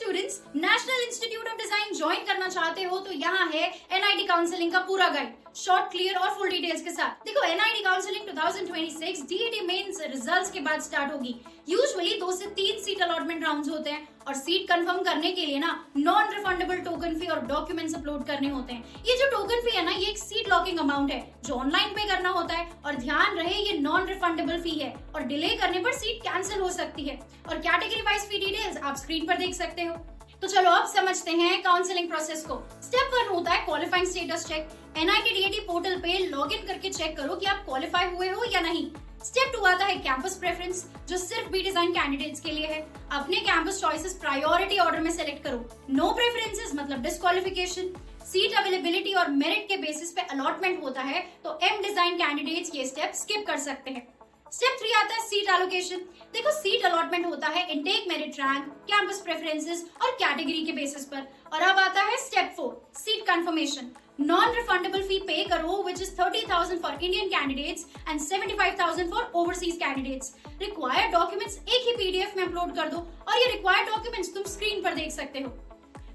Students, national institute of design join करना चाहते हो तो यहाँ है एनआईटी काउंसलिंग का पूरा गाइड, शॉर्ट, क्लियर और फुल डिटेल्स के साथ। देखो, NIT counselling 2026 DET mains results के बाद स्टार्ट होगी। यूजुअली 2 से 3 सीट अलॉटमेंट राउंड्स होते हैं और सीट कंफर्म करने के लिए ना नॉन रिफंडेबल टोकन फी और डॉक्यूमेंट्स अपलोड करने होते हैं। ये जो टोकन फी है ना, ये एक सीट लॉकिंग अमाउंट है जो ऑनलाइन पे करना होता है, और ध्यान रहे ये नॉन रिफंडेबल फी है और डिले करने पर सीट कैंसिल हो सकती है। और कैटेगरी वाइज फी डिटेल्स आप स्क्रीन पर देख सकते हो। तो चलो अब समझते हैं काउंसलिंग प्रोसेस को। स्टेप 1 होता है qualifying status check. NIT DET portal पे लॉगिन करके चेक करो कि आप क्वालिफाई हुए हो या नहीं। स्टेप 2 आता है कैंपस प्रेफरेंस, जो सिर्फ बी डिजाइन कैंडिडेट्स के लिए है। अपने कैंपस चॉइसेस प्रायोरिटी ऑर्डर में सेलेक्ट करो। नो प्रेफरेंसेस मतलब डिस्क्वालिफिकेशन। सीट अवेलेबिलिटी और मेरिट के बेसिस पे अलॉटमेंट होता है तो एम डिजाइन कैंडिडेट्स ये स्टेप स्किप कर सकते हैं। स्टेप 3 आता है सीट एलोकेशन। देखो, सीट अलॉटमेंट होता है intake, merit rank, campus preferences और कैटेगरी के बेसिस पर। और अब आता है step 4, seat confirmation. Non refundable fee pay करो which is 30,000 for Indian candidates and 75,000 for overseas candidates. Required documents एक ही पीडीएफ में अपलोड कर दो और ये रिक्वायर्ड डॉक्यूमेंट्स तुम स्क्रीन पर देख सकते हो।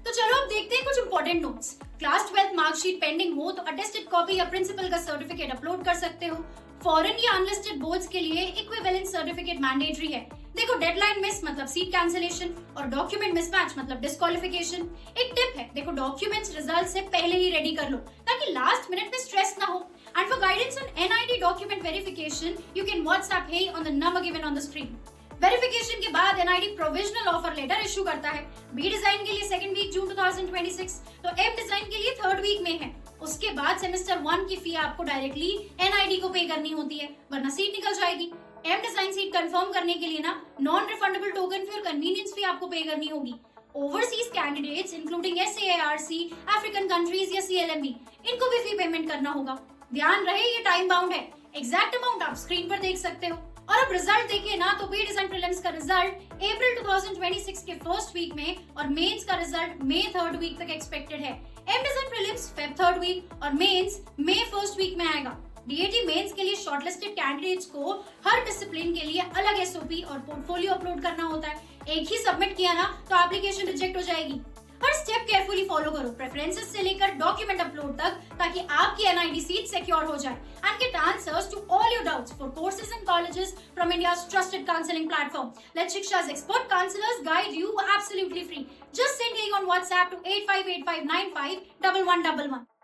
तो चलो अब देखते हैं कुछ important notes. Class 12 marksheet pending हो तो अटेस्टेड कॉपी या प्रिंसिपल का सर्टिफिकेट अपलोड कर सकते हो। फॉरेन या अनलिस्टेड बोर्ड्स के लिए इक्विवेलेंट सर्टिफिकेट मैंडेटरी है। देखो, डेडलाइन मिस मतलब सीट कैंसिलेशन और डॉक्यूमेंट मिसमैच मतलब डिस्क्वालिफिकेशन। एक टिप है, देखो डॉक्यूमेंट्स रिजल्ट से पहले ही रेडी कर लो ताकि लास्ट मिनट में स्ट्रेस ना हो। And for guidance on NIT document verification you can WhatsApp hey on the number given on the screen. Verification के बाद NIT provisional offer letter issue करता है। बी डिजाइन के लिए 2nd वीक जून 2026, तो एम डिजाइन के लिए 3rd वीक में है। उसके बाद सेमेस्टर 1 की फी आपको डायरेक्टली एनआईटी को पे करनी होती है, वरना सीट निकल जाएगी। एम डिजाइन सीट कंफर्म करने के लिए ना नॉन रिफंडेबल टोकन फी और कन्वीनियंस फी आपको पे करनी होगी। Overseas candidates including SARC, African countries या सीएलएमबी, इनको भी फी पेमेंट करना होगा। ध्यान रहे ये टाइम बाउंड है। एग्जैक्ट अमाउंट आप स्क्रीन पर देख सकते हो। और अब रिजल्ट देखिए ना, तो बी डिजाइन प्रीलिम्स का रिजल्ट अप्रैल 2026 के 1st वीक में और मेंस का रिजल्ट मई 3rd वीक तक एक्सपेक्टेड है। M design prelims Feb 3rd week और मेंस मई 1st वीक में आएगा। डीईटी मेंस के लिए शॉर्टलिस्टेड कैंडिडेट्स को हर डिसिप्लिन के लिए अलग एसओपी और पोर्टफोलियो अपलोड करना होता है। एक ही सबमिट किया ना तो एप्लीकेशन रिजेक्ट हो जाएगी। हर स्टेप केयरफुली फॉलो करो, प्रेफरेंसेस से लेकर डॉक्यूमेंट अपलोड तक, ताकि आपकी एनआईटी सीट सिक्योर हो जाए and get answers to all your doubts for courses and colleges from India's trusted counselling platform. Let Shiksha's expert counselors guide you absolutely free. Just send link on WhatsApp to 8585951111.